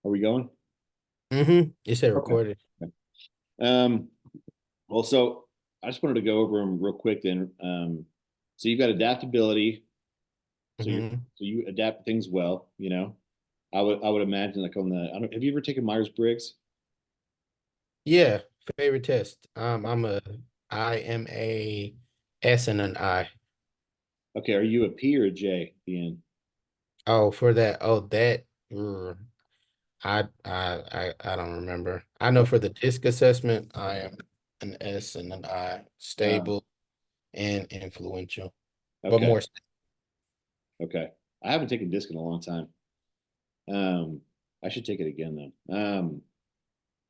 Are we going? You said Okay. recorded. Okay. Um, well, so I just wanted to go over them real quick then. So you've got adaptability. hmm So you adapt things well, you know. I would imagine like on the I don't have you ever taken Myers-Briggs? Yeah, favorite test. I am a S and an I. Okay, are you a P or a J at the end? Oh, for that. Oh, that. I don't remember. I know for the DISC assessment, I am an S and an I, Uh, stable and influential, but okay, more. okay. I haven't taken disc in a long time. Um, I should take it again though.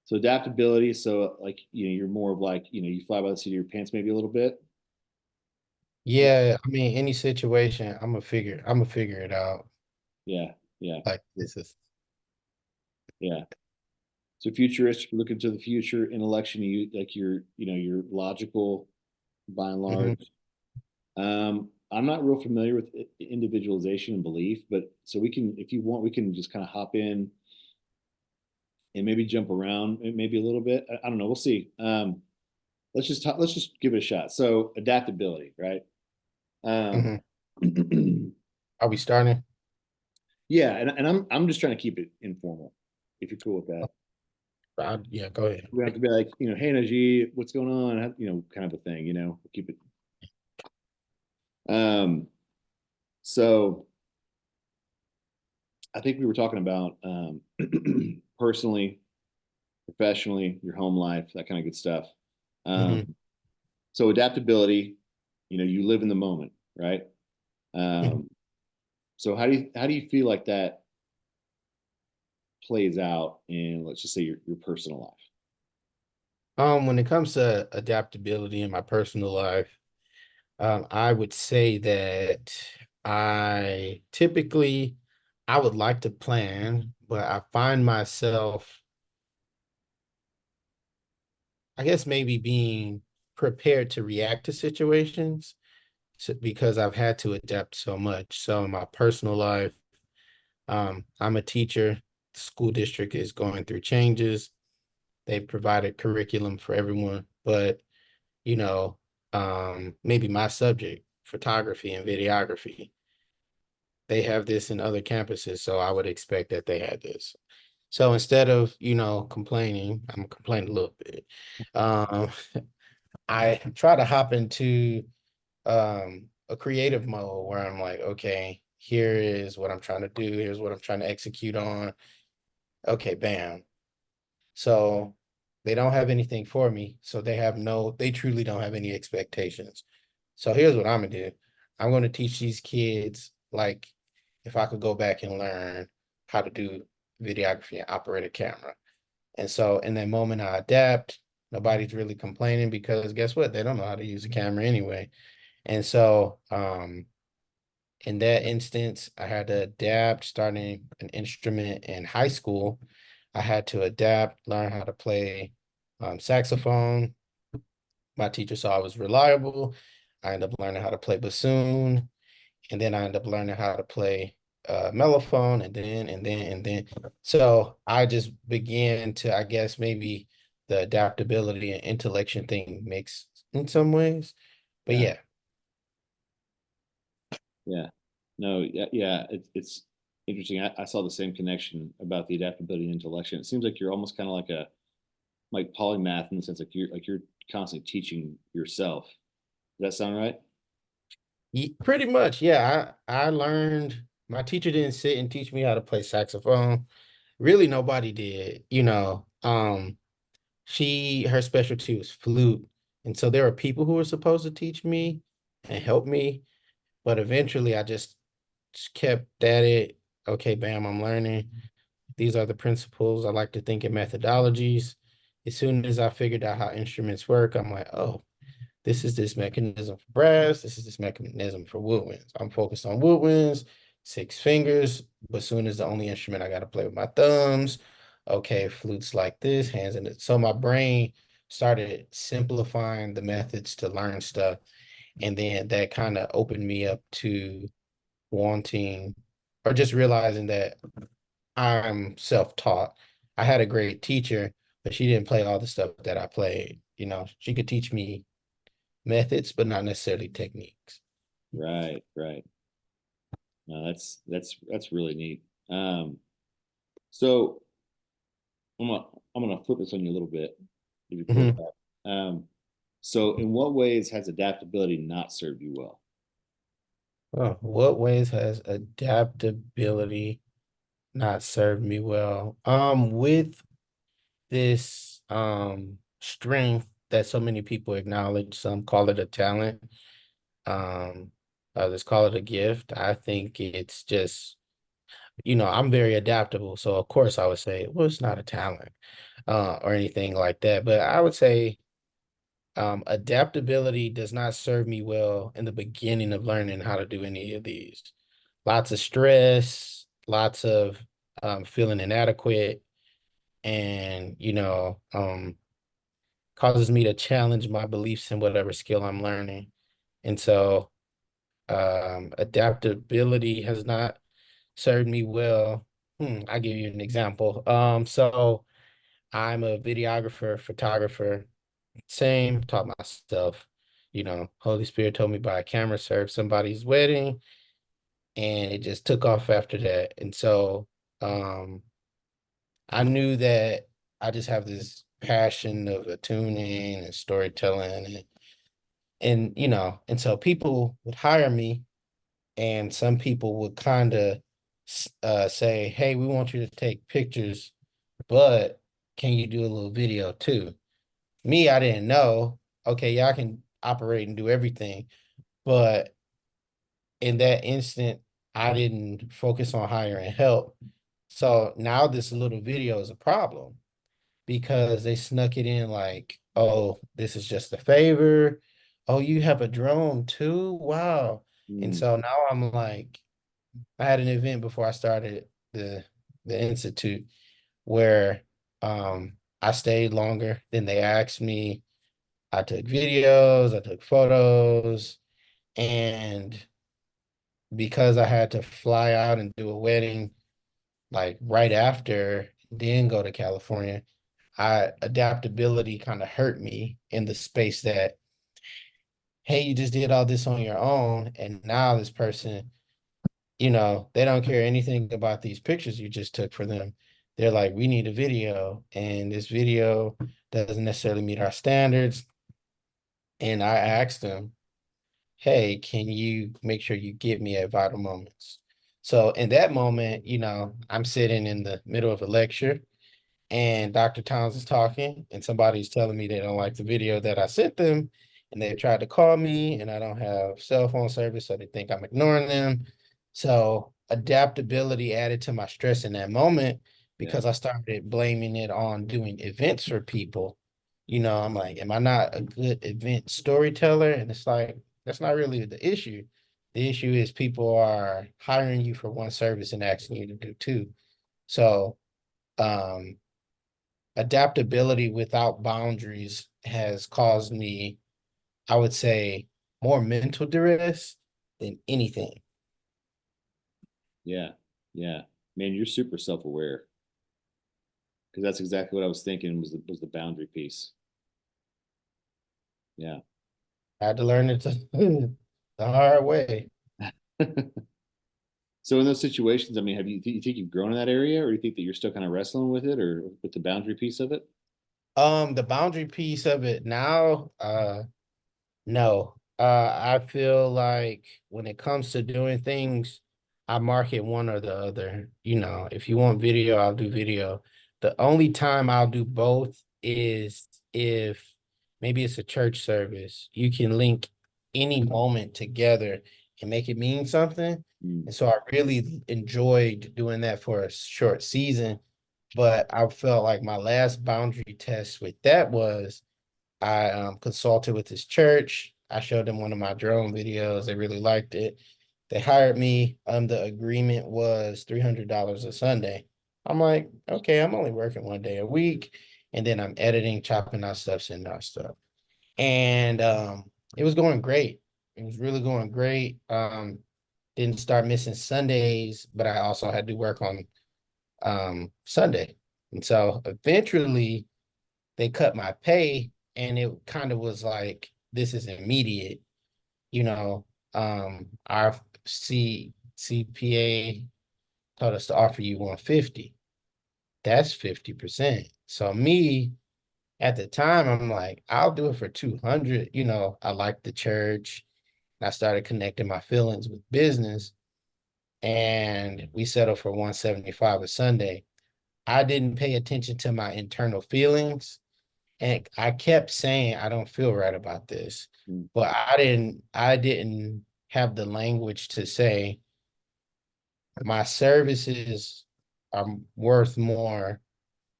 So adaptability, so like you're more of like, you fly by the seat of your pants maybe a little bit. Yeah, I mean, any situation, I'm gonna figure it out. Yeah, yeah, Like this is. yeah. So futuristic, looking to the future, intellection, you like you're logical by and Mhm. large. I'm not real familiar with individualization and belief, but so we can, if you want, we can just kind of hop in and maybe jump around maybe a little bit. I don't know. We'll see. Let's just give it a shot. So adaptability, right? Um, Mhm. Are we starting? yeah, and I'm just trying to keep it informal. If you're cool with that, Yeah, go ahead. we have to be like, hey Najee, what's going on? Kind of a thing. We'll keep it. Um, so I think we were talking about personally, professionally, your home life, that kind of good stuff. Um, hmm so adaptability, you live in the moment, right? Um, so how do you feel like that plays out in, let's just say, your personal life? When it comes to adaptability in my personal life, I would say that I would like to plan, but I find myself, I guess maybe being prepared to react to situations because I've had to adapt so much. So in my personal life, I'm a teacher. The school district is going through changes. They've provided curriculum for everyone, but you know, maybe my subject, photography and videography, they have this in other campuses, so I would expect that they had this. So instead of, complaining, I'm complaining a little bit. Um, I try to hop into a creative mode where I'm like, okay, here is what I'm trying to do, here's what I'm trying to execute on. Okay, bam. So they don't have anything for me. So they truly don't have any expectations. So here's what I'm gonna do. I'm gonna teach these kids like if I could go back and learn how to do videography and operate a camera. And so in that moment I adapt. Nobody's really complaining because guess what? They don't know how to use a camera anyway. And so in that instance, I had to adapt starting an instrument in high school. I had to adapt, learn how to play saxophone. My teacher saw I was reliable. I ended up learning how to play bassoon, and then I ended up learning how to play mellophone, and then. So I just began to, I guess, maybe the adaptability and intellection thing makes in some ways. But Yeah, yeah. yeah, no, yeah, yeah. It's interesting. I saw the same connection about the adaptability and intellection. It seems like you're almost kind of like polymath in the sense like you're constantly teaching yourself. Does that sound right? Pretty much, yeah. I learned my teacher didn't sit and teach me how to play saxophone. Really, nobody did, her specialty was flute. And so there were people who were supposed to teach me and help me, but eventually I just kept at it. Okay, bam, I'm learning. These are the principles. I like to think in methodologies. As soon as I figured out how instruments work, I'm like, oh, this is this mechanism for brass. This is this mechanism for woodwinds. I'm focused on woodwinds, six fingers. Bassoon is the only instrument I got to play with my thumbs. Okay, flutes like this, hands in it. So my brain started simplifying the methods to learn stuff. And then that kind of opened me up to wanting or just realizing that I'm self-taught. I had a great teacher, but she didn't play all the stuff that I played. You know, she could teach me methods, but not necessarily techniques. Right, right. No, that's really neat. So I'm gonna I'm gonna flip this on you a little bit, if you pull it Mhm. back. So in what ways has adaptability not served you well? Oh, what ways has adaptability not served me well? With this strength that so many people acknowledge, some call it a talent, um, others call it a gift. I think it's just, I'm very adaptable. So of course I would say, well, it's not a talent, or anything like that. But I would say adaptability does not serve me well in the beginning of learning how to do any of these. Lots of stress, lots of feeling inadequate, and causes me to challenge my beliefs in whatever skill I'm learning. And so adaptability has not served me well. I'll give you an example. So I'm a videographer, photographer, same, taught myself, Holy Spirit told me buy a camera, serve somebody's wedding, and it just took off after that. And so um I knew that I just have this passion of tuning and storytelling and so people would hire me and some people would kind of say, hey, we want you to take pictures, but can you do a little video too? Me, I didn't know. Okay, yeah, I can operate and do everything. But in that instant, I didn't focus on hiring help. So now this little video is a problem because they snuck it in like, oh, this is just a favor. Oh, you have a drone too? Wow. And Mm, so now I'm like, I had an event before I started the institute where I stayed longer than they asked me. I took videos, I took photos, and because I had to fly out and do a wedding like right after, then go to California, I adaptability kind of hurt me in the space that, hey, you just did all this on your own, and now this person, they don't care anything about these pictures you just took for them. They're like, we need a video, and this video doesn't necessarily meet our standards. And I asked them, hey, can you make sure you get me at vital moments? So in that moment, I'm sitting in the middle of a lecture and Dr. Towns is talking, and somebody's telling me they don't like the video that I sent them, and they tried to call me, and I don't have cell phone service, so they think I'm ignoring them. So adaptability added to my stress in that moment yeah. because I started blaming it on doing events for people. I'm like, am I not a good event storyteller? And it's like, that's not really the issue. The issue is people are hiring you for one service and asking you to do two. So um adaptability without boundaries has caused me, I would say, more mental duress than anything. Yeah, yeah. Man, you're super self-aware because that's exactly what I was thinking was the boundary piece. Yeah. I had to learn it the hard way. So in those situations, I mean, you think you've grown in that area, or do you think that you're still kind of wrestling with it, or with the boundary piece of it? The boundary piece of it now, no. I feel like when it comes to doing things, I market one or the other. If you want video, I'll do video. The only time I'll do both is if maybe it's a church service. You can link any moment together and make it mean something. Mm, And so I really enjoyed doing that for a short season. But I felt like my last boundary test with that was I consulted with this church. I showed them one of my drone videos. They really liked it. They hired me. The agreement was $300 a Sunday. I'm like, okay, I'm only working one day a week, and then I'm editing, chopping out stuff, sending out stuff, and it was going great. It was really going great. Didn't start missing Sundays, but I also had to work on Sunday. And so eventually they cut my pay, and it kind of was like, this is immediate, you know. Our CPA told us to offer you 150. That's 50%. So me at the time, I'm like, I'll do it for 200. I like the church. I started connecting my feelings with business, and we settled for 175 a Sunday. I didn't pay attention to my internal feelings, and I kept saying I don't feel right about this. Mm. But I didn't have the language to say my services are worth more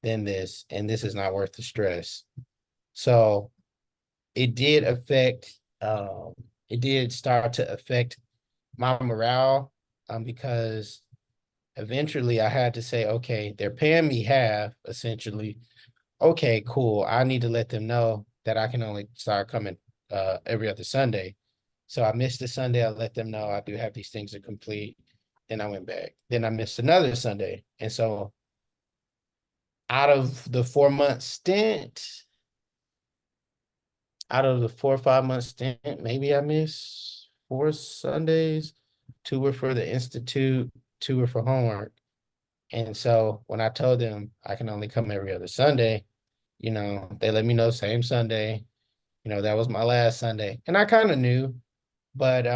than this, and this is not worth the stress. So it did affect it did start to affect my morale, because eventually I had to say, okay, they're paying me half essentially. Okay, cool. I need to let them know that I can only start coming every other Sunday. So I missed a Sunday. I let them know I do have these things to complete. Then I went back. Then I missed another Sunday. And so out of the 4 month stint, out of the 4 or 5 month stint, maybe I missed 4 Sundays. Two were for the institute, two were for homework. And so when I told them I can only come every other Sunday, they let me know same Sunday. That was my last Sunday. And I kind of knew, but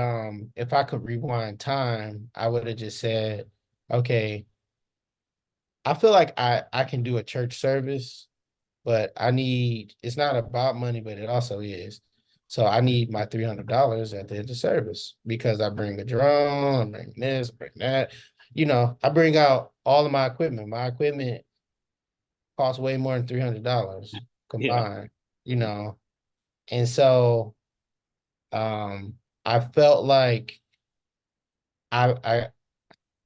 if I could rewind time, I would have just said, okay, I feel like I can do a church service, but it's not about money, but it also is. So I need my $300 at the end of the service because I bring a drone, I bring this, bring that. I bring out all of my equipment. My equipment costs way more than $300 Yeah. combined, you know. And so um I felt like I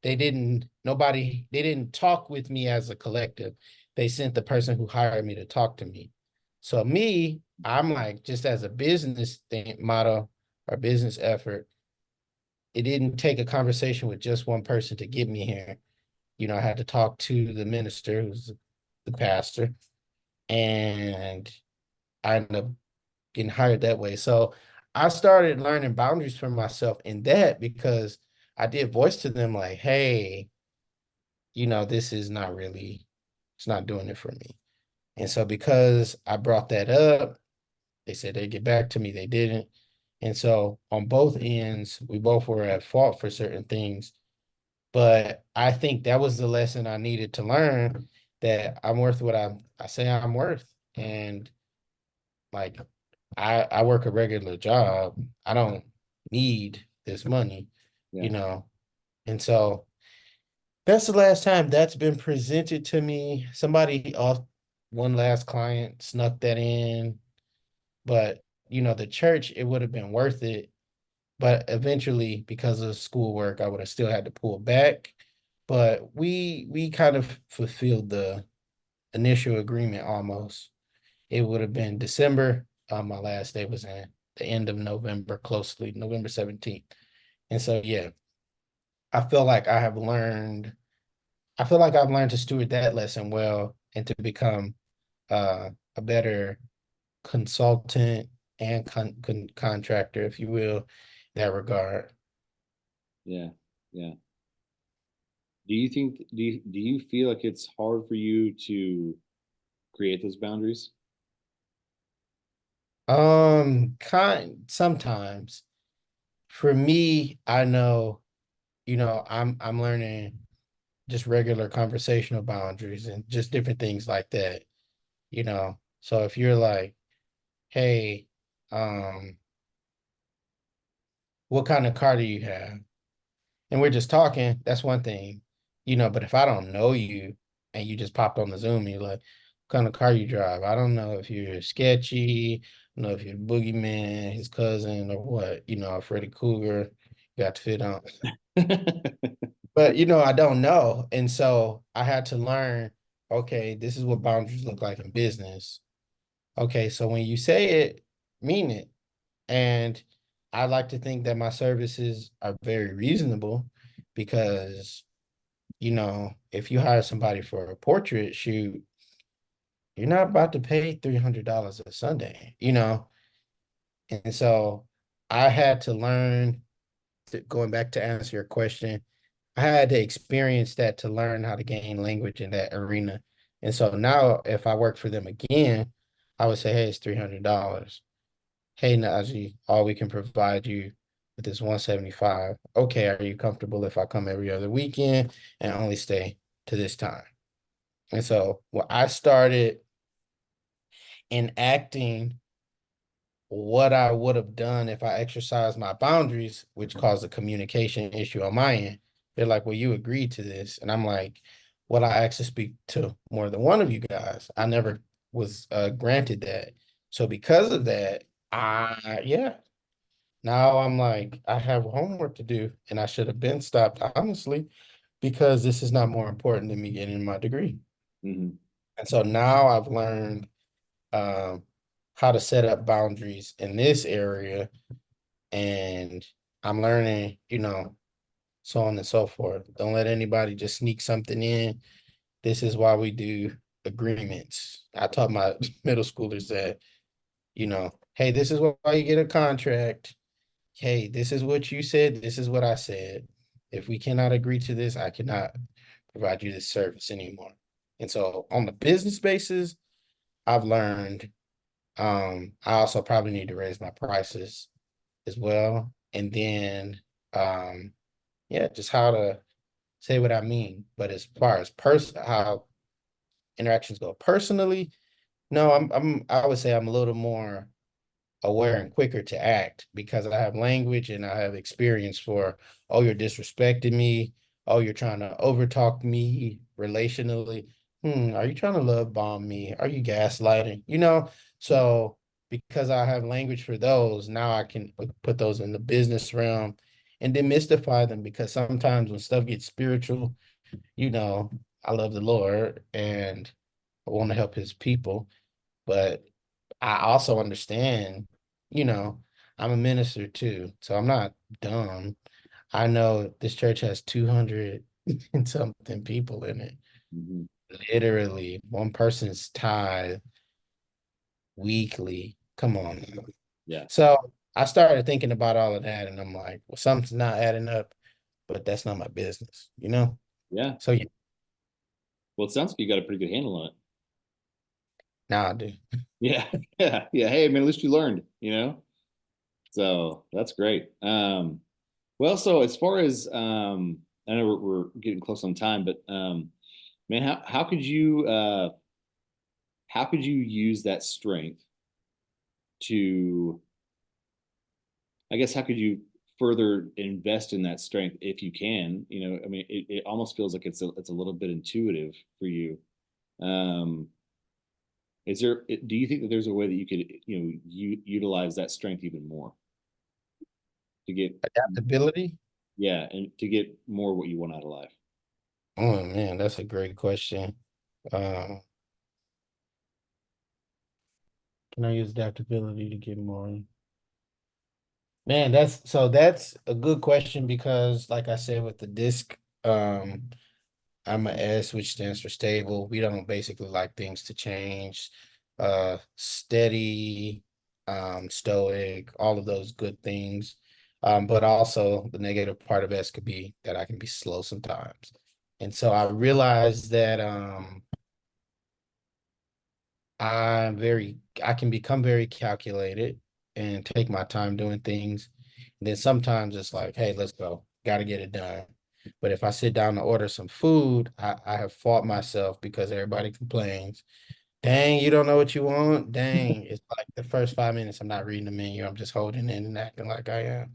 they didn't talk with me as a collective. They sent the person who hired me to talk to me. So me, I'm like, just as a business thing model or business effort, it didn't take a conversation with just one person to get me here. I had to talk to the minister, who's the pastor, and I ended up getting hired that way. So I started learning boundaries for myself in that, because I did voice to them like, hey, this is not really, it's not doing it for me. And so because I brought that up, they said they'd get back to me. They didn't. And so on both ends, we both were at fault for certain things. But I think that was the lesson I needed to learn, that I'm worth what I say I'm worth. And like I work a regular job. I don't need this money, Yeah. you know. And so that's the last time that's been presented to me. Somebody off one last client snuck that in, but the church, it would have been worth it. But eventually, because of schoolwork, I would have still had to pull back. But we kind of fulfilled the initial agreement almost. It would have been December. My last day was in the end of November, closely November 17th. And so yeah, I feel like I have learned I feel like I've learned to steward that lesson well, and to become a better consultant and contractor, if you will, in that regard. Yeah. Yeah. Do you feel like it's hard for you to create those boundaries? Kind sometimes. For me, I know, I'm learning just regular conversational boundaries and just different things like that. So if you're like, hey, um, what kind of car do you have? And we're just talking, that's one thing, but if I don't know you and you just popped on the Zoom and you're like, what kind of car you drive? I don't know if you're sketchy, I don't know if you're Boogeyman, his cousin, or what, a Freddy Cougar, you got to fit on. But I don't know. And so I had to learn, okay, this is what boundaries look like in business. Okay, so when you say it, mean it. And I like to think that my services are very reasonable, because if you hire somebody for a portrait shoot, you're not about to pay $300 a Sunday, And so I had to learn, going back to answer your question, I had to experience that to learn how to gain language in that arena. And so now if I work for them again, I would say, hey, it's $300. Hey, Najee, all we can provide you with is 175. Okay, are you comfortable if I come every other weekend and only stay to this time? And so when I started enacting what I would have done if I exercised my boundaries, which caused a communication issue on my end. They're like, well, you agreed to this. And I'm like, well, I asked to speak to more than one of you guys. I never was granted that. So because of that, yeah, now I'm like, I have homework to do and I should have been stopped, honestly, because this is not more important than me getting my degree. Mhm. And so now I've learned um, how to set up boundaries in this area, and I'm learning, so on and so forth. Don't let anybody just sneak something in. This is why we do agreements. I taught my middle schoolers that, hey, this is why you get a contract. Hey, this is what you said. This is what I said. If we cannot agree to this, I cannot provide you this service anymore. And so on the business basis, I've learned I also probably need to raise my prices as well. And then yeah, just how to say what I mean. But as far as how interactions go personally, no, I would say I'm a little more aware and quicker to act because I have language and I have experience for, oh, you're disrespecting me. Oh, you're trying to overtalk me relationally. Are you trying to love bomb me? Are you gaslighting? So because I have language for those, now I can put those in the business realm and demystify them because sometimes when stuff gets spiritual, you know, I love the Lord and I want to help his people, but I also understand, you know, I'm a minister too, so I'm not dumb. I know this church has 200 and something people in it. Mhm. Literally, one person's tithe weekly. Come on now. Yeah. So I started thinking about all of that, and I'm like, well, something's not adding up, but that's not my business. Yeah. So yeah, Well, it sounds like you got a pretty good handle on it. now I do. Yeah. Yeah. Yeah. Hey, man, at least you learned, So that's great. Well, so as far as I know we're getting close on time, but man, how could you use that strength to, I guess, how could you further invest in that strength if you can? I mean, it almost feels like it's a little bit intuitive for you. Um, do you think that there's a way that you could, utilize that strength even more to get, Adaptability. yeah, and to get more what you want out of life? Oh man, that's a great question. Um, can I use adaptability to get more? Man, that's a good question because like I said with the disc, I'm a S, which stands for stable. We don't basically like things to change. Steady, stoic, all of those good things. But also the negative part of S could be that I can be slow sometimes. And so I realized that I can become very calculated and take my time doing things. And then sometimes it's like, hey, let's go. Got to get it done. But if I sit down to order some food, I have fought myself because everybody complains. Dang, you don't know what you want. Dang, it's like the first 5 minutes, I'm not reading the menu. I'm just holding in and acting like I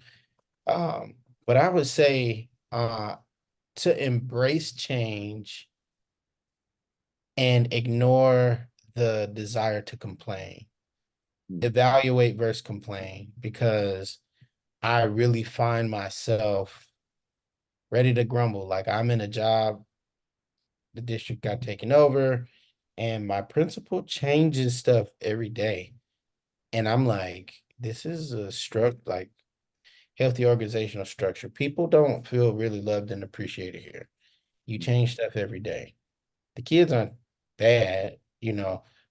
am. But I would say to embrace change and ignore the desire to complain. Hmm. Evaluate versus complain because I really find myself ready to grumble. Like I'm in a job, the district got taken over, and my principal changes stuff every day. And I'm like, this is a like healthy organizational structure. People don't feel really loved and appreciated here. You change stuff every day. The kids aren't bad,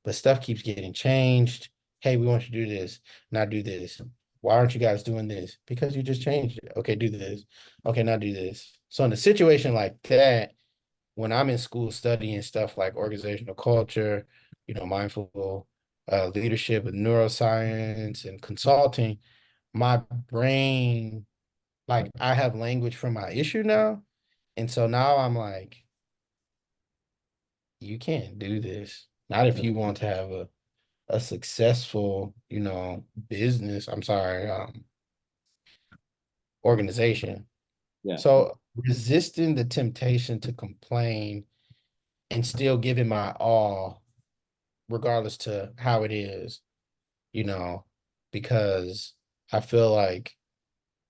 but stuff keeps getting changed. Hey, we want you to do this, not do this. Why aren't you guys doing this? Because you just changed it. Okay, do this. Okay, now do this. So in a situation like that, when I'm in school studying stuff like organizational culture, mindful leadership with neuroscience and consulting, my brain, like I have language for my issue now. And so now I'm like, you can't do this. Not if you want to have a successful, business, I'm sorry, organization. Yeah. So resisting the temptation to complain and still giving my all, regardless to how it is, you know, because I feel like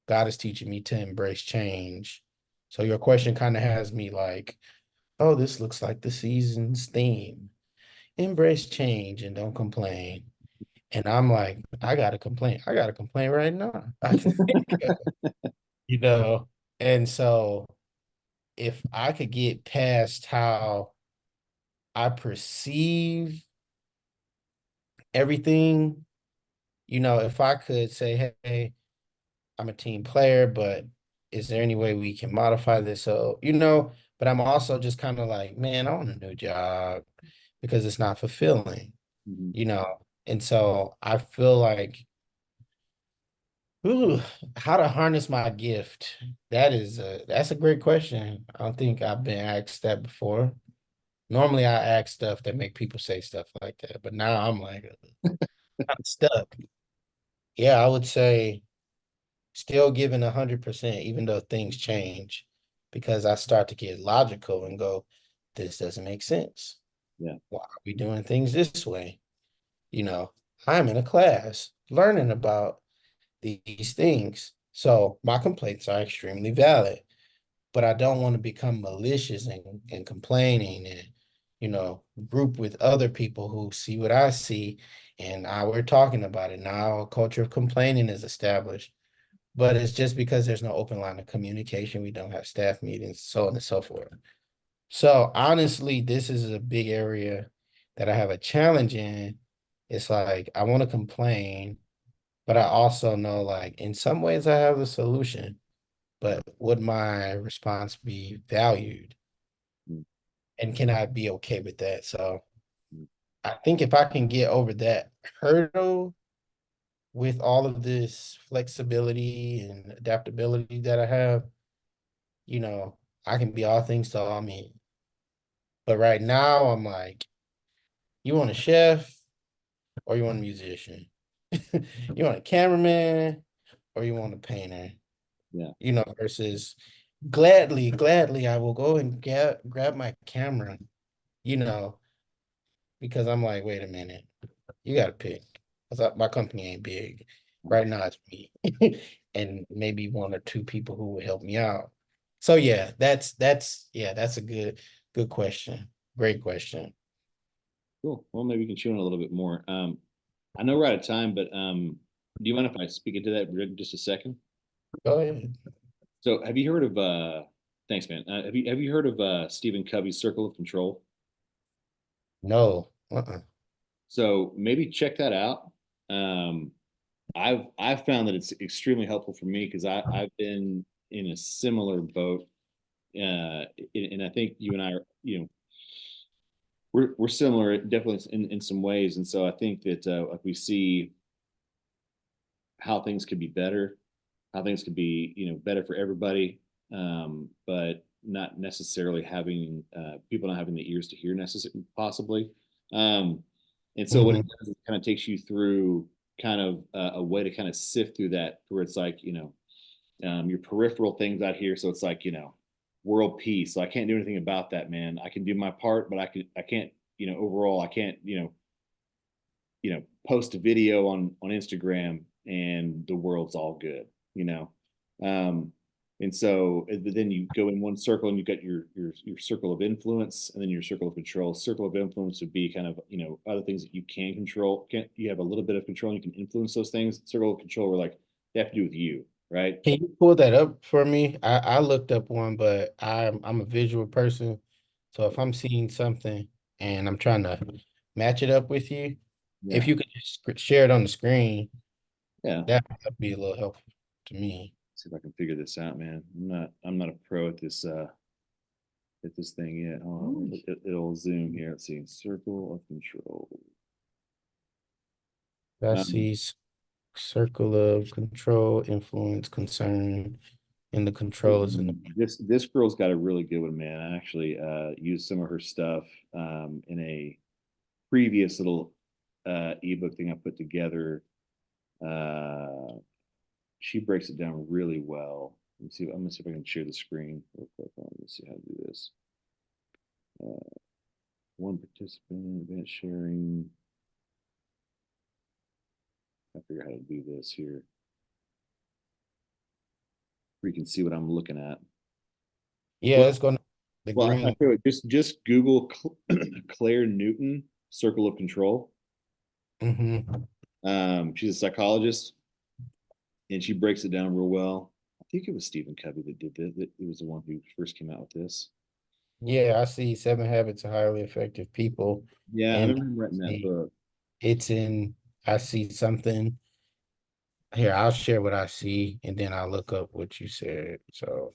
God is teaching me to embrace change. So your question kind of has me like, oh, this looks like the season's theme. Embrace change and don't complain. And I'm like, I gotta complain. I gotta complain right now. I think, you know. And so if I could get past how I perceive everything, if I could say, hey, I'm a team player, but is there any way we can modify this? So, but I'm also just kind of like, man, I want a new job because it's not fulfilling, Mhm. you know. And so I feel like, ooh, how to harness my gift. That's a great question. I don't think I've been asked that before. Normally I ask stuff that make people say stuff like that, but now I'm like I'm stuck. Yeah, I would say still giving 100%, even though things change, because I start to get logical and go, this doesn't make sense. Yeah. Why are we doing things this way? You know, I'm in a class learning about these things. So my complaints are extremely valid, but I don't want to become malicious and complaining and, group with other people who see what I see. And now we're talking about it. Now a culture of complaining is established, but it's just because there's no open line of communication. We don't have staff meetings, so on and so forth. So honestly, this is a big area that I have a challenge in. It's like I want to complain, but I also know like in some ways I have a solution, but would my response be valued? Mm. And can I be okay with that? So Mm. I think if I can get over that hurdle with all of this flexibility and adaptability that I have, you know, I can be all things to all men. But right now I'm like, you want a chef or you want a musician? You want a cameraman or you want a painter? Yeah. Versus gladly I will go and grab my camera, you know, because I'm like, wait a minute, you gotta pick. Because my company ain't big. Right now it's me. And maybe one or two people who will help me out. So yeah, that's a good question. Great question. Cool. Well, maybe we can chew on it a little bit more. I know we're out of time, but do you mind if I speak into that for just a second? Go ahead. So, have you heard of thanks, man. Have you heard of Stephen Covey's Circle of Control? No. Uh-uh. So maybe check that out. Um, I've found that it's extremely helpful for me because I've been in a similar boat, and I think you and I are, we're similar definitely in some ways, and so I think that like we see how things could be better, how things could be better for everybody, but not necessarily having people not having the ears to hear necessarily possibly. Um, and so what it Mhm. does is it kind of takes you through kind of a way to kind of sift through that, where it's like your peripheral things out here. So it's like world peace. So I can't do anything about that, man. I can do my part, but I can't overall I can't post a video on Instagram and the world's all good, you know. Um, and so then you go in one circle and you've got your circle of influence and then your circle of control. Circle of influence would be kind of other things that you can control. You have a little bit of control and you can influence those things. Circle of control were like they have to do with you. right? Can you pull that up for me? I looked up one, but I'm a visual person. So if I'm seeing something and I'm trying to match it up with you, if Yeah. you could just share it on the screen, Yeah. that would be a little helpful to me. See if I can figure this out, man. I'm not a pro at this thing yet. Hold on. It'll zoom here. Let's see. Circle of control. I Um, see circle of control, influence, concern, and the controllers in the this girl's got a really good one, man. I actually used some of her stuff in a previous little ebook thing I put together. Uh, she breaks it down really well. Let's see. I'm gonna see if I can share the screen real quick. Let's see how to do this. Uh, one participant, event sharing. I figure out how to do this here. Where you can see what I'm looking at. Yeah, Well, it's gonna the I green. feel like just Google Claire Newton Circle of Control. Hmm. She's a psychologist, and she breaks it down real well. I think it was Stephen Covey that did that. It was the one who first came out with this. Yeah, I see 7 habits of highly effective people. Yeah, I And remember him writing that see book. it's in I see something here. I'll share what I see and then I'll look up what you said. So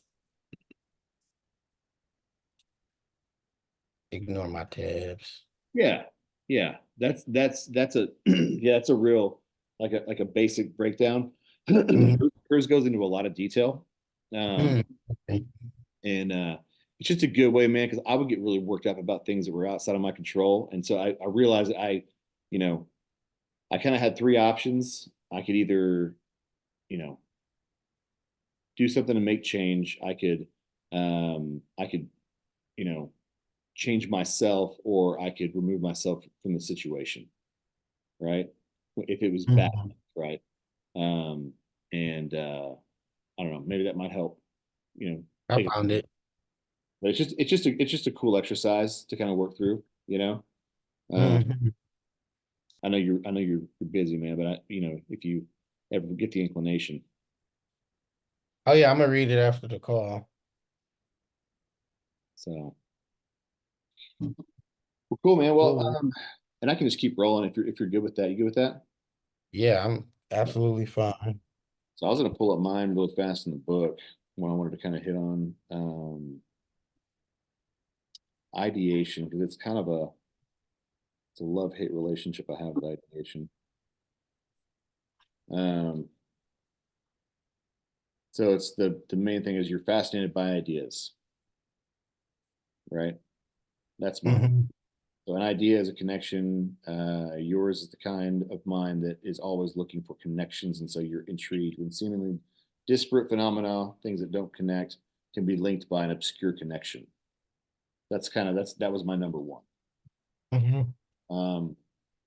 ignore my tabs. Yeah, yeah, that's a yeah, that's a real like a basic breakdown. Mhm. Hers goes into a lot of detail, um, Hmm. Okay. and it's just a good way, man. Because I would get really worked up about things that were outside of my control, and so I realized that you know, I kind of had three options. I could either, you know, do something to make change. I could, you know, change myself, or I could remove myself from the situation, right? If it was bad, Mhm. right? Um, and I don't know, maybe that might help, I take it. found it. But it's just a cool exercise to kind of work through, you know. Mhm. I know you're busy, man, but if you ever get the inclination, Oh yeah, I'm gonna read it after the call. so well, cool, man. Well, Cool. and I can just keep rolling if you're good with that. You good with that? Yeah, I'm absolutely fine. So I was gonna pull up mine really fast in the book. One I wanted to kind of hit on ideation, because it's a love-hate relationship I have with ideation. Um, so it's the main thing is you're fascinated by ideas, right? That's mine. Mhm. So an idea is a connection. Yours is the kind of mind that is always looking for connections, and so you're intrigued when seemingly disparate phenomena, things that don't connect, can be linked by an obscure connection. That was my number one. Mhm. Um,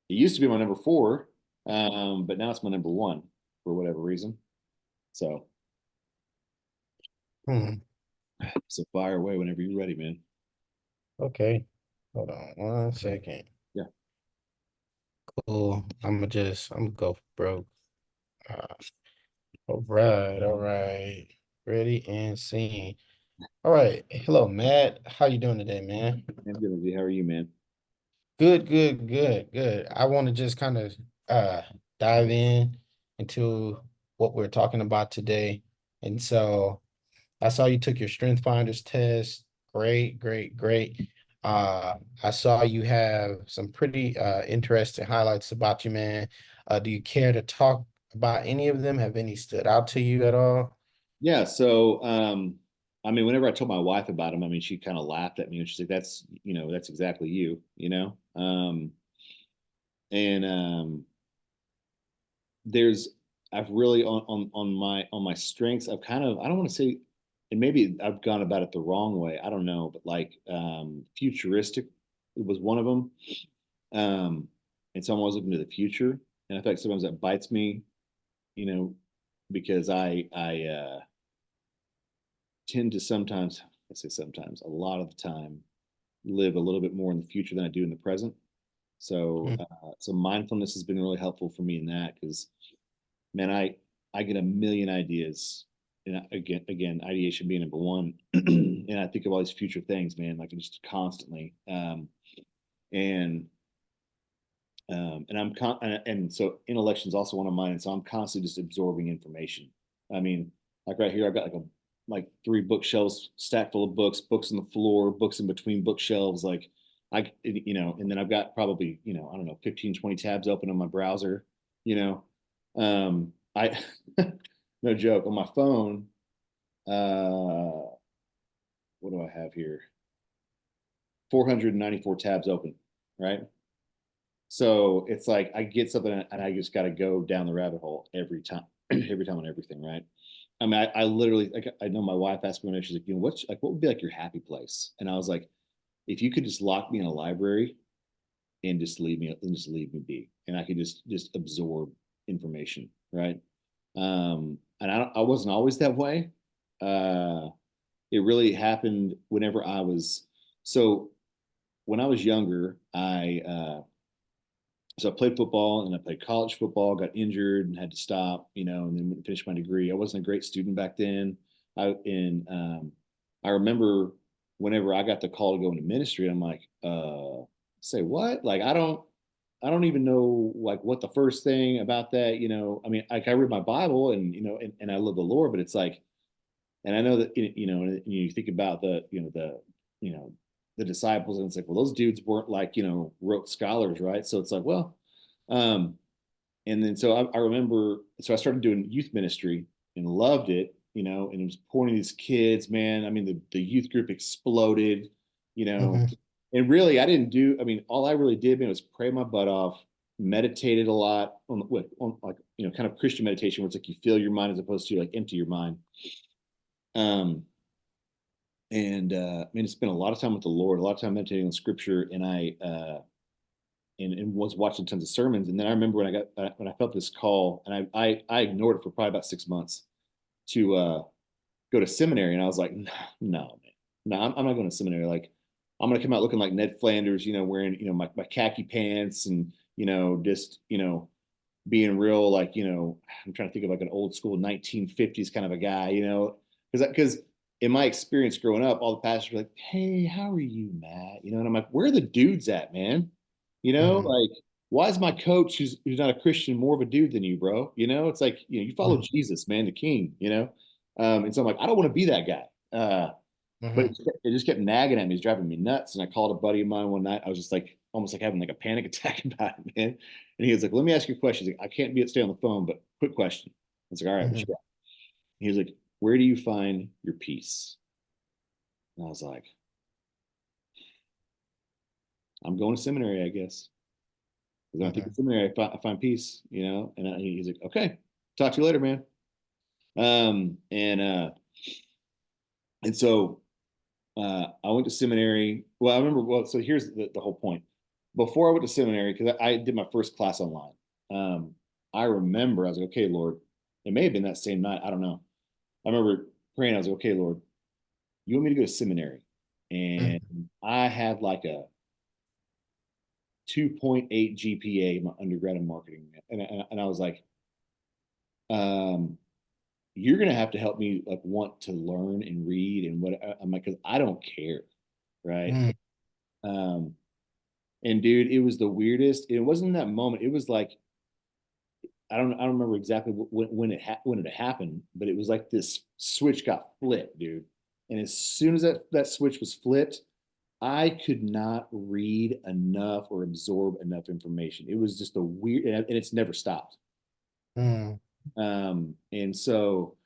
it used to be my number four, but now it's my number one for whatever reason. So, Hmm. so fire away whenever you're ready, man. Okay. Hold on 1 second. Yeah. Cool. I'm gonna go broke. Uh, all right, all right. Ready and seen. All right. Hello, Matt. How you doing today, man? I'm good with you. How are you, man? Good, good, good, good. I want to just kind of dive in into what we're talking about today. And so I saw you took your Strength Finders test. Great, great, great. I saw you have some pretty interesting highlights about you, man. Do you care to talk about any of them? Have any stood out to you at all? Yeah. So, I mean, whenever I told my wife about him, I mean, she kind of laughed at me and she's like, that's exactly you. And there's, I've really on my strengths, I don't want to say, and maybe I've gone about it the wrong way. I don't know, but like, futuristic was one of them. Um, and so I'm always looking to the future. And I feel like sometimes that bites me, you know, because I tend to sometimes, I say sometimes, a lot of the time, live a little bit more in the future than I do in the present. So, Mm. so mindfulness has been really helpful for me in that because, man, I get a million ideas. And again, ideation being number one. And I think of all these future things, man, like just constantly. And and so intellection is also one of mine. And so I'm constantly just absorbing information. I mean, like right here, I've got like three bookshelves stacked full of books, books on the floor, books in between bookshelves. Like and then I've got probably, I don't know, 15, 20 tabs open on my browser, you know. I no joke on my phone. What do I have here? 494 tabs open, right? So it's like I get something and I just got to go down the rabbit hole every time, every time on everything, right? I mean, I literally, like, I know my wife asked me one day, she's like, what would be like your happy place? And I was like, if you could just lock me in a library and just leave me be, and I could just absorb information, right? And I wasn't always that way. It really happened whenever I was so when I was younger, I played football and I played college football, got injured and had to stop, and then went finish my degree. I wasn't a great student back then. I remember whenever I got the call to go into ministry, I'm like, say what? Like I don't even know like what the first thing about that, I mean, like I read my Bible and and I love the Lord, but it's like, and I know that and you think about you know the disciples, and it's like, well, those dudes weren't like rote scholars, right? So it's like, well, um, and then so I remember, so I started doing youth ministry and loved it, and it was pouring these kids, man. I mean, the youth group exploded, you know, Mhm. and really, I didn't do. I mean, all I really did, man, was pray my butt off, meditated a lot on like kind of Christian meditation, where it's like you fill your mind as opposed to like empty your mind. Um, and I mean, spent a lot of time with the Lord, a lot of time meditating on Scripture, and and was watching tons of sermons. And then I remember when I felt this call, and I ignored it for probably about 6 months to go to seminary, and I was like, no, man, no, I'm not going to seminary. Like, I'm going to come out looking like Ned Flanders, wearing my khaki pants, and just being real, like, I'm trying to think of like an old school 1950s kind of a guy, because in my experience growing up, all the pastors were like, "Hey, how are you, Matt?" And I'm like, "Where are the dudes at, man? Mhm. Like, why is my coach who's not a Christian more of a dude than you, bro? It's like, you follow Mhm. Jesus, man, the King, and so I'm like, I don't want to be that guy. But Mhm. it just kept nagging at me. It's driving me nuts. And I called a buddy of mine one night. I was just like, almost like having like a panic attack about it, man. And he was like, let me ask you a question. He's like, I can't stay on the phone, but quick question. I was like, all right, what you Mhm. got? He was like, where do you find your peace? And I was like, I'm going to seminary, I guess. Because when I think of Mhm. seminary, I find peace, And he's like, okay, talk to you later, man. Um, and uh, and so I went to seminary. Well, I remember. Well, so here's the whole point. Before I went to seminary, because I did my first class online, I remember I was like, okay, Lord, it may have been that same night. I don't know. I remember praying. I was like, okay, Lord, you want me to go to seminary? And Mhm. I had like a 2.8 GPA in my undergrad in marketing. And I was like, um, you're going to have to help me like want to learn and read and what I'm like, because I don't care. Right. Mhm. Um, And dude, it was the weirdest. It wasn't in that moment. It was like I don't remember exactly when it happened, but it was like this switch got flipped, dude. And as soon as that switch was flipped, I could not read enough or absorb enough information. It was just a weird, and it's never stopped. Mhm. And so,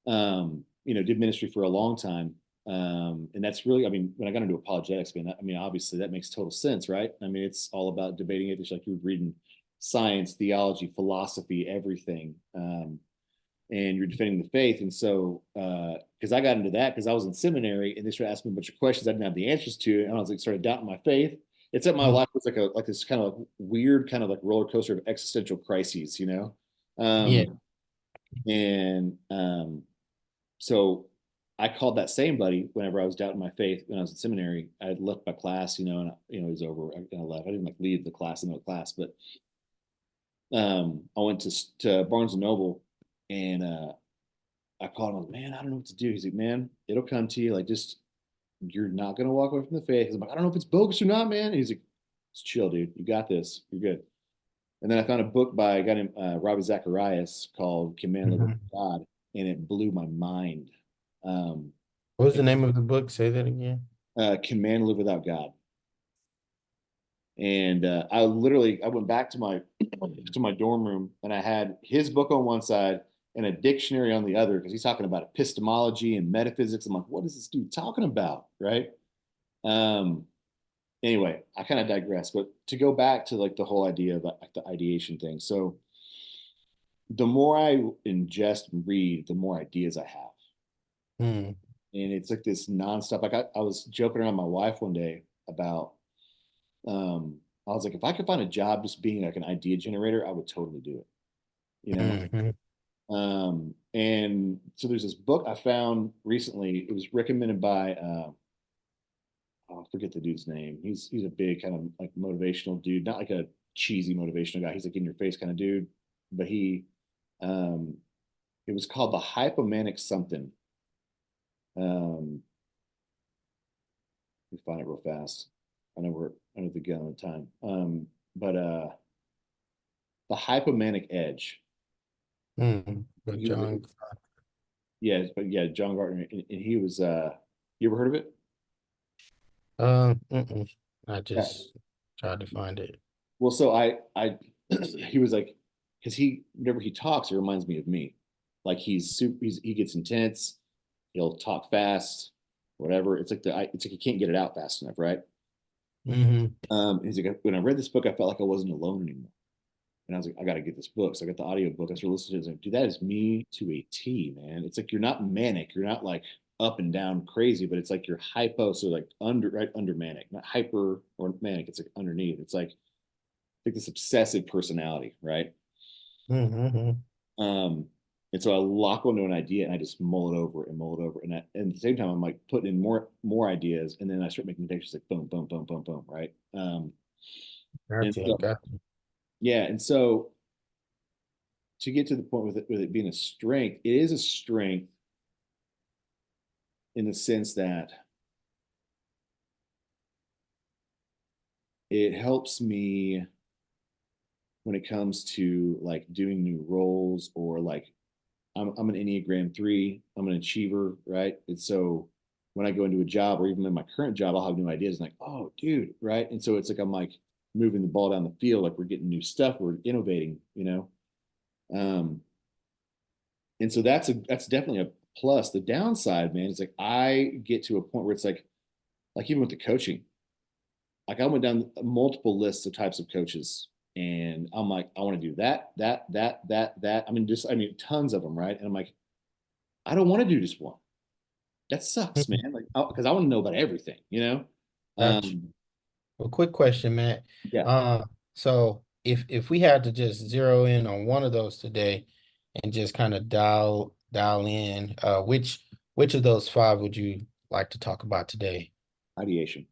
did ministry for a long time. And that's really, I mean, when I got into apologetics, man, I mean, obviously that makes total sense, right? I mean, it's all about debating it. It's like you're reading science, theology, philosophy, everything. And you're defending the faith. And so, because I got into that because I was in seminary and they started asking me a bunch of questions I didn't have the answers to, and I was like, started doubting my faith. It's that my Mhm. life was like this kind of weird kind of like roller coaster of existential crises. Yeah. And so I called that same buddy whenever I was doubting my faith when I was in seminary. I had left my class, and it was over. I left. I didn't like leave the class, but I went to Barnes and Noble, And I called him, I was, man, I don't know what to do. He's like, man, it'll come to you. Like, just, you're not going to walk away from the faith. I'm like, I don't know if it's bogus or not, man. And he's like, just chill, dude. You got this. You're good. And then I found a book by a guy named Ravi Zacharias called Can Man Live Without Mhm. God? And it blew my mind. Um, What was the name of the book? Say that again. Can Man Live Without God? And I went back to my dorm room and I had his book on one side and a dictionary on the other because he's talking about epistemology and metaphysics. I'm like, what is this dude talking about? Right. Um, anyway, I kind of digress, but to go back to like the whole idea of like the ideation thing. So the more I ingest and read, the more ideas I have. Mm, And it's like this nonstop. Like I was joking around with my wife one day about I was like, if I could find a job just being like an idea generator, I would totally do it, you know? mhm, And so there's this book I found recently. It was recommended by oh, I forget the dude's name. He's a big kind of like motivational dude, not like a cheesy motivational guy. He's like in your face kind of dude, but he um it was called the hypomanic something. Let me find it real fast. I know we're under the gun of time. But the hypomanic edge. But He was John, yeah, but yeah, John Gardner, and he was. You ever heard of it? mm-mm. I Yeah. just tried to find it. Well, so he was like, because he, whenever he talks, it reminds me of me. Like he gets intense. He'll talk fast, whatever. It's like he can't get it out fast enough, right? Hmm. He's like, when I read this book, I felt like I wasn't alone anymore. And I was like, I got to get this book. So I got the audio book. I started listening to it. I was like, dude, that is me to a T, man. It's like you're not manic. You're not like up and down crazy, but it's like you're hypo. So like right under manic, not hyper or manic. It's like underneath. It's like this obsessive personality, right? Hmm. Um, and so I lock onto an idea and I just mull it over and mull it over. And at the same time, I'm like putting in more ideas. And then I start making connections like boom, boom, boom, boom, boom, right? And Gotcha, so, gotcha. yeah. And so to get to the point with it being a strength, it is a strength in the sense that it helps me when it comes to like doing new roles or like I'm an Enneagram 3, I'm an achiever, right? And so when I go into a job or even in my current job, I'll have new ideas and like, oh, dude, right? And so it's like I'm like moving the ball down the field, like we're getting new stuff, we're innovating, you know. And so that's definitely a plus. The downside, man, is like I get to a point where it's like even with the coaching, like I went down multiple lists of types of coaches, and I'm like, I want to do that. I mean, tons of them, right? And I'm like, I don't want to do just one. That sucks, Mhm. man. Like, because I want to know about everything, you know? Gotcha. Um, Well, quick question, Matt. yeah, So if we had to just zero in on one of those today and just kind of dial in, which of those five would you like to talk about today? ideation.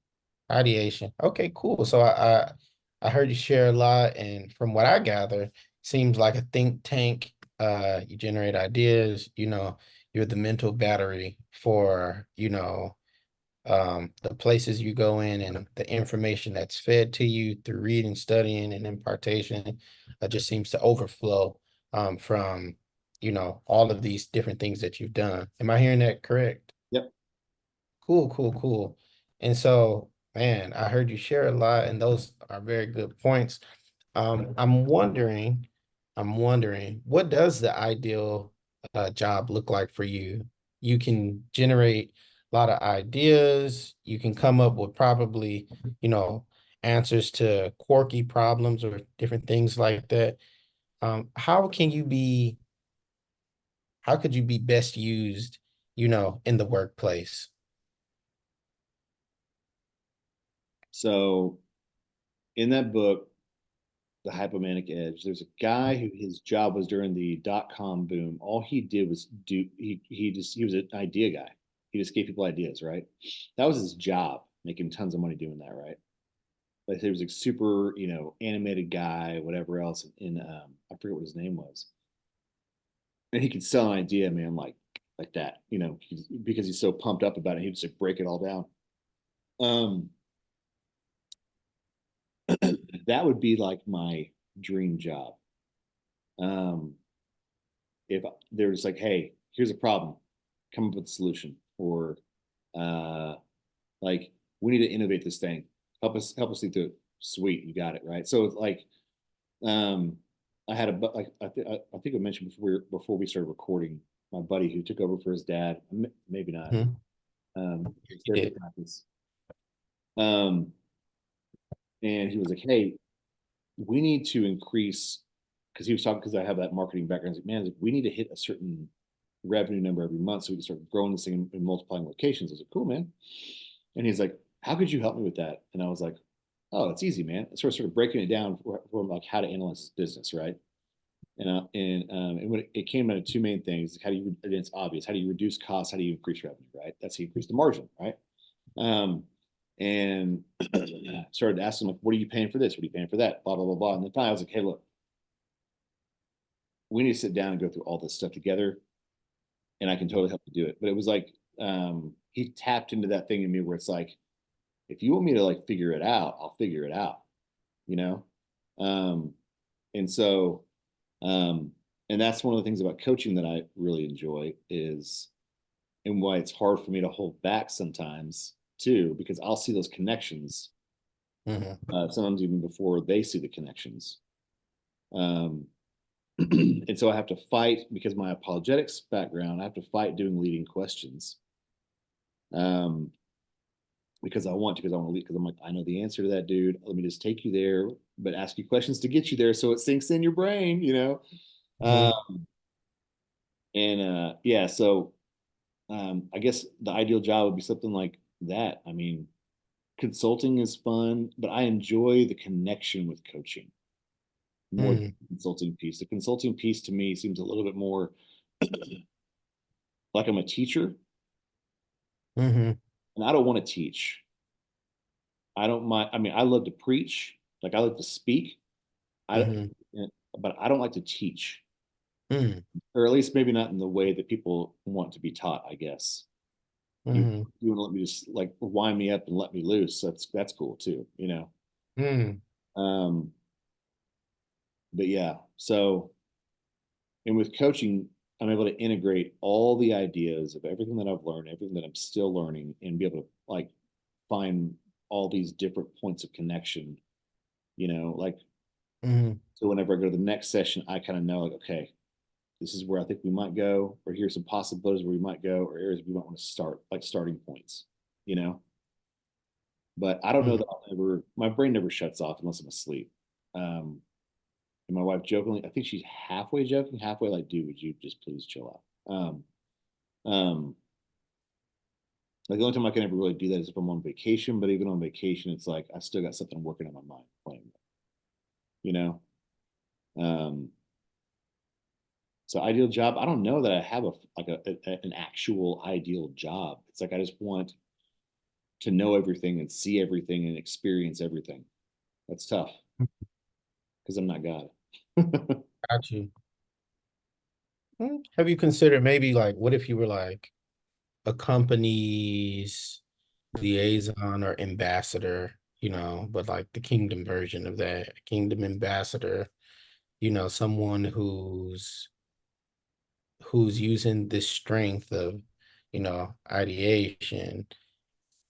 Ideation. Okay, cool. So I heard you share a lot, and from what I gather, seems like a think tank. You generate ideas, you're the mental battery for, the places you go in and the information that's fed to you through reading, studying, and impartation just seems to overflow from, all of these different things that you've done. Am I hearing that correct? Yep. Cool, cool, cool. And so, man, I heard you share a lot, and those are very good points. I'm wondering, what does the ideal job look like for you? You can generate a lot of ideas. You can come up with probably, you know, answers to quirky problems or different things like that. How can you be, how could you be best used, in the workplace? So in that book, The Hypomanic Edge, there's a guy who his job was during the .com boom. All he did was he was an idea guy. He just gave people ideas, right? That was his job, making tons of money doing that, right? Like he was a super, animated guy, whatever else. In I forget what his name was. and he could sell an idea, man, like that, because he's so pumped up about it. He'd just like break it all down. Um, that would be like my dream job. Um, if they're just like, hey, here's a problem, come up with a solution, or uh, like we need to innovate this thing. Help us think through it. Sweet, you got it right. So it's like, um, I had like I think I mentioned before we started recording, my buddy who took over for his dad. Maybe not. Mhm. His You therapy did. practice. Um, and he was like, hey, we need to increase, because he was talking, because I have that marketing background. He's like, man, we need to hit a certain revenue number every month so we can start growing this thing and multiplying locations. I was like, cool, man. And he's like, how could you help me with that? And I was like, oh, it's easy, man. It's sort of breaking it down from like how to analyze this business, right? And when it came down to two main things, how do you, and it's obvious, how do you reduce costs? How do you increase revenue, right? That's how you increase the margin, right? Um, and started asking, like, what are you paying for this? What are you paying for that? Blah, blah, blah, blah. And then finally I was like, hey, look, we need to sit down and go through all this stuff together, and I can totally help you do it. But it was like, he tapped into that thing in me where it's like, if you want me to like figure it out, I'll figure it out, you know? Um, and so, um, and that's one of the things about coaching that I really enjoy is, and why it's hard for me to hold back sometimes too, because I'll see those connections, Mhm. sometimes even before they see the connections. Um, and so I have to fight, because my apologetics background, I have to fight doing leading questions. Um, because I want to lead, because I'm like, I know the answer to that, dude. Let me just take you there, but ask you questions to get you there so it sinks in your brain. Uh, Mhm. and yeah, so I guess the ideal job would be something like that. I mean, consulting is fun, but I enjoy the connection with coaching more than Mhm. the consulting piece. The consulting piece to me seems a little bit more like I'm a teacher, Mhm. and I don't want to teach. I don't mind. I mean, I love to preach, like I like to speak. I, Mhm. but I don't like to teach, Mhm. or at least maybe not in the way that people want to be taught, I guess. You Mhm. you want to let me just like wind me up and let me loose. That's cool too. Mhm. Um, but yeah, so, and with coaching, I'm able to integrate all the ideas of everything that I've learned, everything that I'm still learning, and be able to like find all these different points of connection. Like, Mhm. so whenever I go to the next session, I kind of know, like, okay, this is where I think we might go, or here's some possibilities where we might go, or areas we might want to start, like starting points, you know. But I don't know Mhm. that I'll ever. My brain never shuts off unless I'm asleep. Um, and my wife jokingly, I think she's halfway joking, halfway like, dude, would you just please chill out? Um, like the only time I can ever really do that is if I'm on vacation. But even on vacation, it's like I still got something working on my mind playing, you know. Um, so ideal job, I don't know that I have an actual ideal job. It's like I just want to know everything and see everything and experience everything. That's tough because I'm not God. Got you. Have you considered maybe like what if you were like a company's liaison or ambassador, but like the kingdom version of that, kingdom ambassador, someone who's using this strength of, ideation.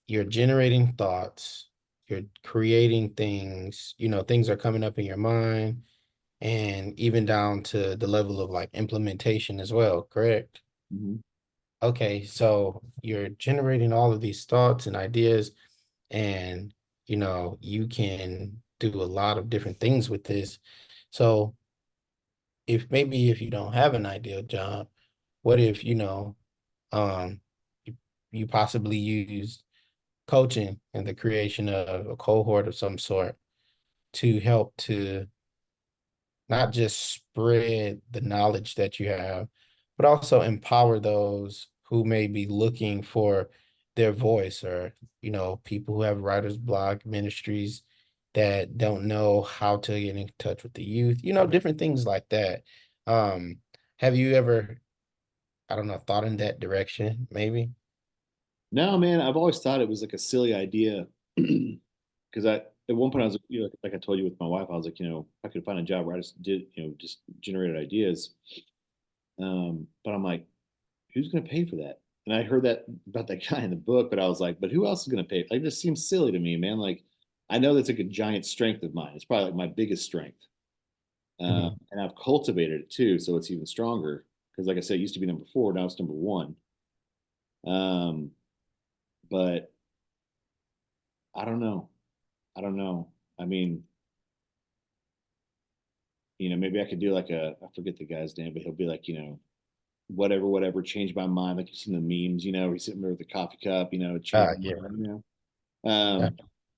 You're generating thoughts, you're creating things, things are coming up in your mind, and even down to the level of like implementation as well, correct? Mhm. Okay, so you're generating all of these thoughts and ideas, and you can do a lot of different things with this. So if you don't have an ideal job, what if, um you, you possibly use coaching and the creation of a cohort of some sort to help to not just spread the knowledge that you have, but also empower those who may be looking for their voice, or, people who have writer's block, ministries that don't know how to get in touch with the youth, different things like that. Um, have you ever, I don't know, thought in that direction, maybe? No, man, I've always thought it was like a silly idea because I at one point I was like I told you with my wife, I was like, I could find a job where I just did, just generated ideas. But I'm like, who's going to pay for that? And I heard that about that guy in the book, but I was like, but who else is going to pay? Like, this seems silly to me, man. Like, I know that's like a giant strength of mine. It's probably like my biggest strength. Mhm. And I've cultivated it too, so it's even stronger. Because, like I said, it used to be number four, now it's number one. Um, but I don't know. I don't know. I mean, maybe I could do like I forget the guy's name, but he'll be like, whatever, whatever, change my mind. Like you've seen the memes, he's sitting there with a coffee cup, change Ah, my yeah. mind, Yeah.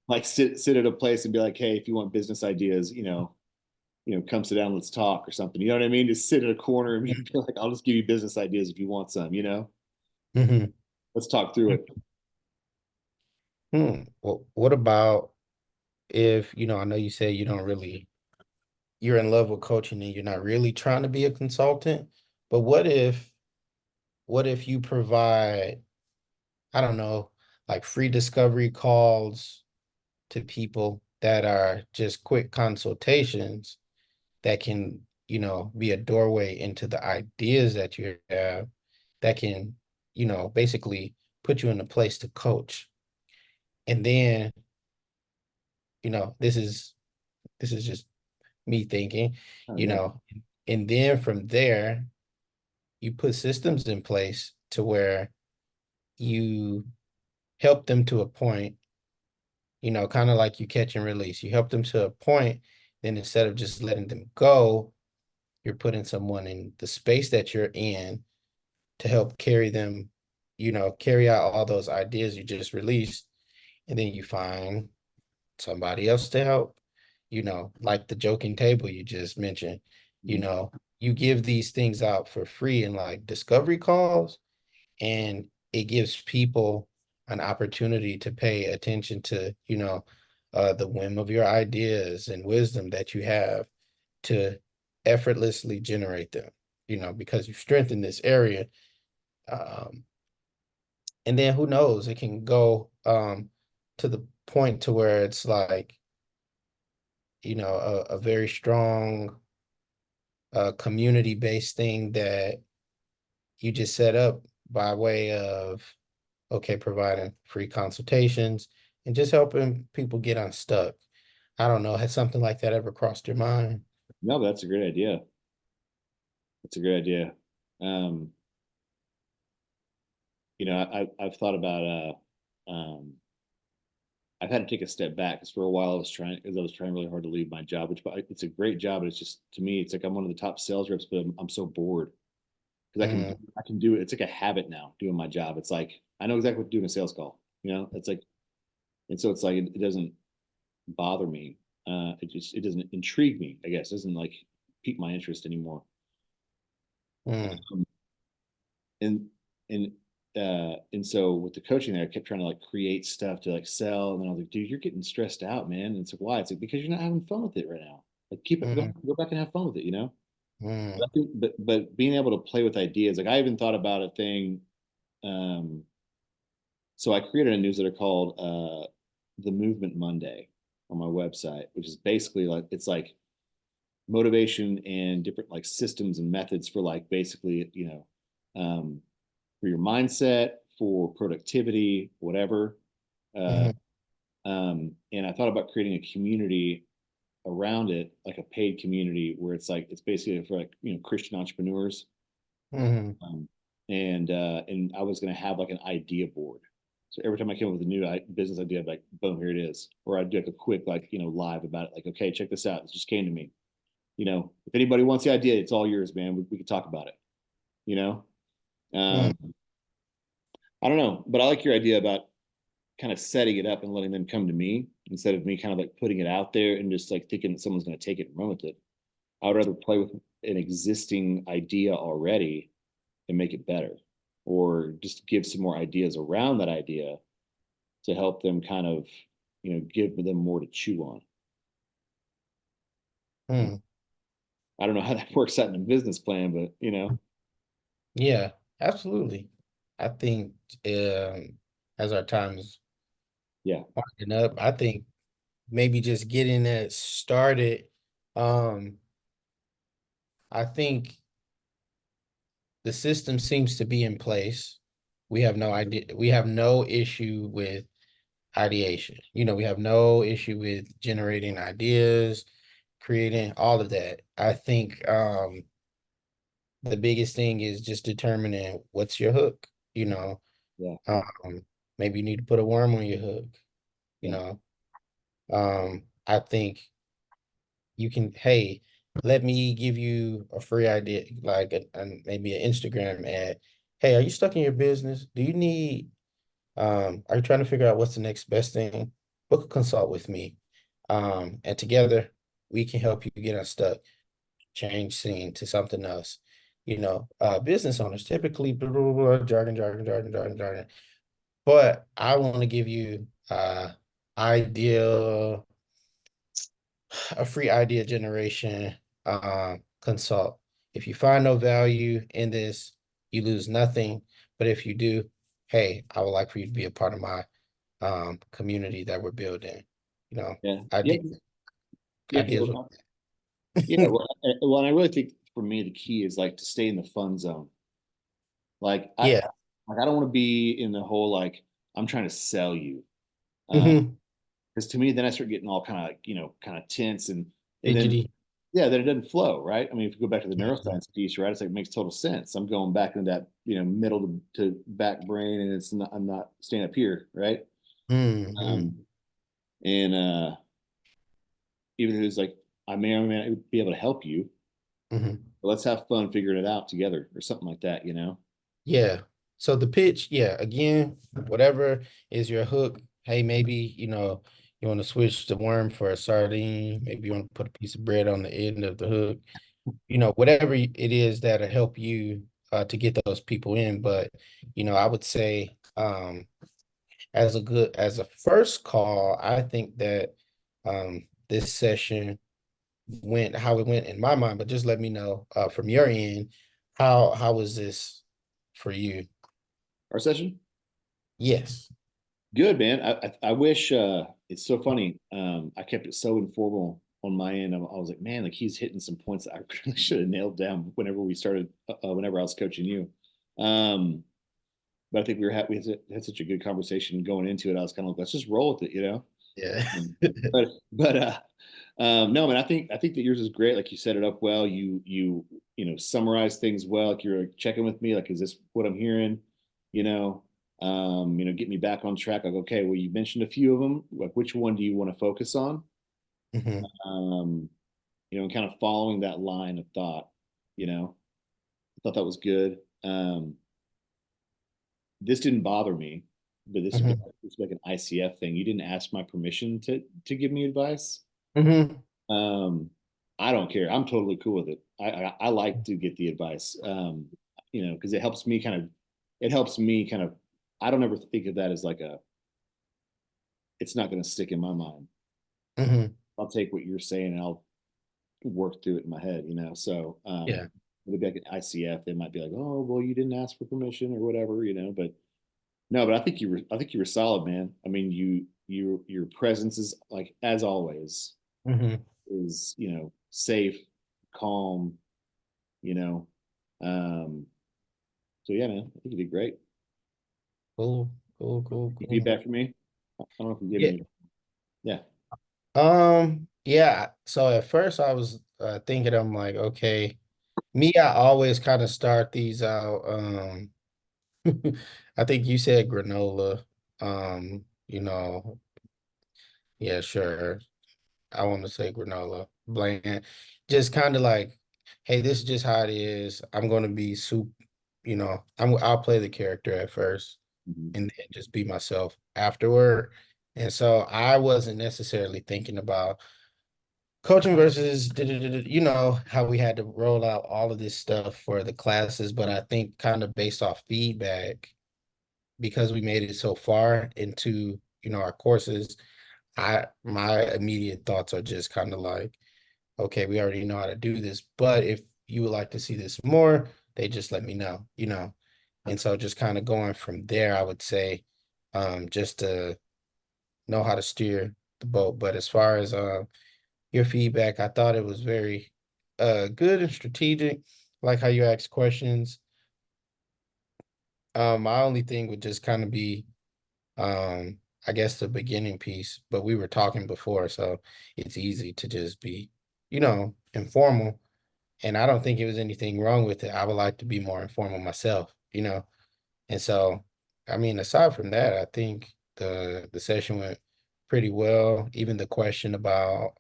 like sit at a place and be like, hey, if you want business ideas, come sit down, let's talk or something. You know what I mean? Just sit in a corner and be like, I'll just give you business ideas if you want some, Mhm. let's talk through it. Well, what about if, I know you say you're in love with coaching and you're not really trying to be a consultant, but what if you provide, I don't know, like free discovery calls to people that are just quick consultations that can, be a doorway into the ideas that you have that can, basically put you in a place to coach. And then, you know, this is this is just me thinking, Oh you yeah. know, and then from there, you put systems in place to where you help them to a point, kind of like you catch and release. You help them to a point, then instead of just letting them go, you're putting someone in the space that you're in to help carry them, carry out all those ideas you just released. And then you find somebody else to help, like the joking table you just mentioned, you Mhm. know, you give these things out for free and like discovery calls, and it gives people an opportunity to pay attention to, the whim of your ideas and wisdom that you have to effortlessly generate them, because you've strengthened this area. Um, and then who knows, it can go to the point to where it's like, a very strong community-based thing that you just set up by way of, okay, providing free consultations and just helping people get unstuck. I don't know, has something like that ever crossed your mind? No, but that's a great idea. That's a great idea. Um, I've thought about I've had to take a step back because for a while I was trying really hard to leave my job, which it's a great job, but it's just to me, it's like I'm one of the top sales reps, but I'm so bored because Mm, I can do it. It's like a habit now doing my job. It's like I know exactly what to do in a sales call. It's like, and so it's like it doesn't bother me. It doesn't intrigue me. I guess it doesn't like pique my interest anymore. mm, Um, and and and so with the coaching there, I kept trying to like create stuff to like sell, and then I was like, dude, you're getting stressed out, man. And it's like, why? It's like because you're not having fun with it right now. Like keep it, mm, go back and have fun with it. mm, But I think, but being able to play with ideas, like I even thought about a thing. Um, so I created a newsletter called the Movement Monday on my website, which is basically like it's like motivation and different like systems and methods for like basically for your mindset, for productivity, whatever. Uh, mm, and I thought about creating a community around it, like a paid community where it's like it's basically for like Christian entrepreneurs. mm, Um, and I was gonna have like an idea board. So every time I came up with a new business idea, I'd be like, boom, here it is. Or I'd do like a quick like live about it, like, okay, check this out. It just came to me. If anybody wants the idea, it's all yours, man. We could talk about it. You know, um, mm, I don't know, but I like your idea about kind of setting it up and letting them come to me instead of me kind of like putting it out there and just like thinking that someone's going to take it and run with it. I would rather play with an existing idea already and make it better, or just give some more ideas around that idea to help them kind of, give them more to chew on. mm. I don't know how that works out in a business plan, but Yeah, absolutely. I think as our time is yeah, winding up, I think maybe just getting that started. Um, I think the system seems to be in place. We have no idea. We have no issue with ideation. We have no issue with generating ideas, creating all of that. I think the biggest thing is just determining what's your hook, you know. yeah, Maybe you need to put a worm on your hook, you yeah, know. I think you can, hey, let me give you a free idea, like maybe an Instagram ad. Hey, are you stuck in your business? Do you need are you trying to figure out what's the next best thing? Book a consult with me. And together we can help you get unstuck, change scene to something else. Business owners typically blah, blah, blah, jargon, jargon, jargon, jargon, jargon. But I want to give you idea, a free idea generation consult. If you find no value in this, you lose nothing. But if you do, hey, I would like for you to be a part of my community that we're building. You know, yeah, yeah, idea, yeah. ideas. Yeah, well, and I really think for me the key is like to stay in the fun zone. Like Yeah. I don't want to be in the whole like I'm trying to sell you. Mm-hmm. Because to me, then I start getting all kind of kind of tense and then Fidgety. yeah, then it doesn't flow, right? I mean, if you go back to the Mm-hmm. neuroscience piece, right, it's like it makes total sense. I'm going back into that middle to back brain, and I'm not staying up here, right? Mm-hmm. Um, and even if it's like I may or may not be able to help you, Mm-hmm. but let's have fun figuring it out together or something like that. Yeah. So the pitch, yeah, again, whatever is your hook. Hey, maybe, you want to switch the worm for a sardine. Maybe you want to put a piece of bread on the end of the hook. Whatever it is that'll help you to get those people in. But, I would say as a first call, I think that this session went how it went in my mind, but just let me know from your end, how was this for you? Our session. Yes. Good, man. I wish it's so funny. I kept it so informal on my end. I was like, man, like he's hitting some points that I really should have nailed down whenever we started, whenever I was coaching you. Um, but I think we had such a good conversation going into it. I was kind of like, let's just roll with it. Yeah. Um, but no, man, I think that yours is great. Like you set it up well. Summarize things well. Like you're like checking with me. Like, is this what I'm hearing? You know, get me back on track. Like, okay, well, you mentioned a few of them. Like, which one do you want to focus on? Hmm. Um, and kind of following that line of thought. I thought that was good. This didn't bother me, but Hmm. this would be like an ICF thing. You didn't ask my permission to give me advice. Hmm. Um, I don't care. I'm totally cool with it. I like to get the advice. Because it helps me kind of. I don't ever think of that as like it's not going to stick in my mind. Hmm. I'll take what you're saying and I'll work through it in my head. So Yeah. maybe like an ICF, they might be like, oh, well, you didn't ask for permission or whatever. But no, but I think you were solid, man. I mean, your presence is like as always Hmm. is safe, calm, you know. Um, so yeah, man, I think you did great. Cool. Cool. Cool. Any Cool. feedback from me? I don't know if you gave Yeah. me. Yeah. Yeah. So at first I was thinking, I'm like, okay, me, I always kind of start these out. I think you said granola. You know, yeah, sure. I want to say granola, bland. Just kind of like, hey, this is just how it is. I'm gonna be soup, I'll play the character at first Mhm. and then just be myself afterward. And so I wasn't necessarily thinking about coaching versus how we had to roll out all of this stuff for the classes, but I think kind of based off feedback, because we made it so far into, our courses, I my immediate thoughts are just kind of like, okay, we already know how to do this, but if you would like to see this more, they just let me know, you know. And so just kind of going from there, I would say, just to know how to steer the boat. But as far as your feedback, I thought it was very good and strategic, like how you ask questions. My only thing would just kind of be I guess the beginning piece, but we were talking before, so it's easy to just be, informal. And I don't think it was anything wrong with it. I would like to be more informal myself, you know. And so, I mean, aside from that, I think the session went pretty well. Even the question about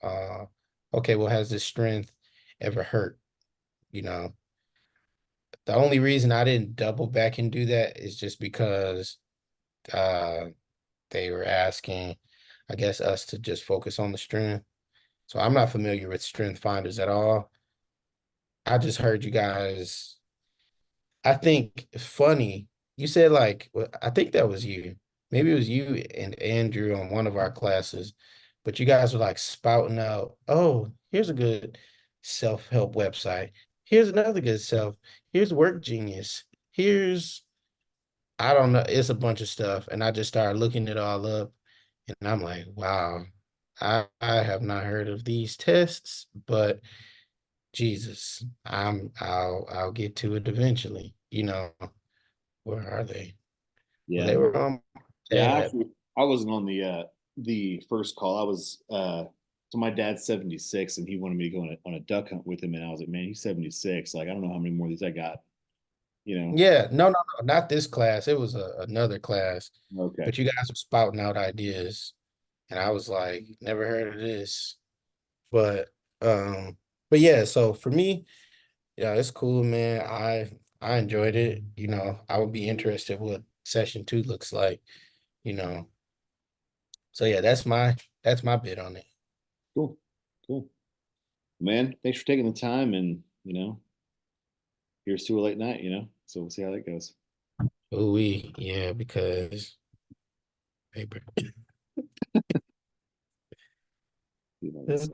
okay, well, has this strength ever hurt? You know, the only reason I didn't double back and do that is just because uh they were asking, I guess, us to just focus on the strength. So I'm not familiar with strength finders at all. I just heard you guys, I think funny. You said like, well, I think that was you. Maybe it was you and Andrew on one of our classes, but you guys were like spouting out, oh, here's a good self-help website. Here's another good self. Here's Work Genius. Here's, I don't know, it's a bunch of stuff. And I just started looking it all up. And I'm like, wow, I have not heard of these tests, but Jesus, I'll get to it eventually. Where are they? Well, Yeah. they were on Yeah, tab. actually, I wasn't on the first call. I was so my dad's 76 and he wanted me to go on a duck hunt with him and I was like, man, he's 76. Like I don't know how many more of these I got, you know. Yeah, no, not this class. It was another class, Okay. but you guys were spouting out ideas, and I was like, never heard of this. But um, but yeah, so for me, yeah, it's cool, man. I enjoyed it. I would be interested what session two looks like, you know. So yeah, that's my bit on it. Cool. Cool. Man, thanks for taking the time and here's to a late night, So we'll see how that goes. Ooh, yeah, because paper. You know, This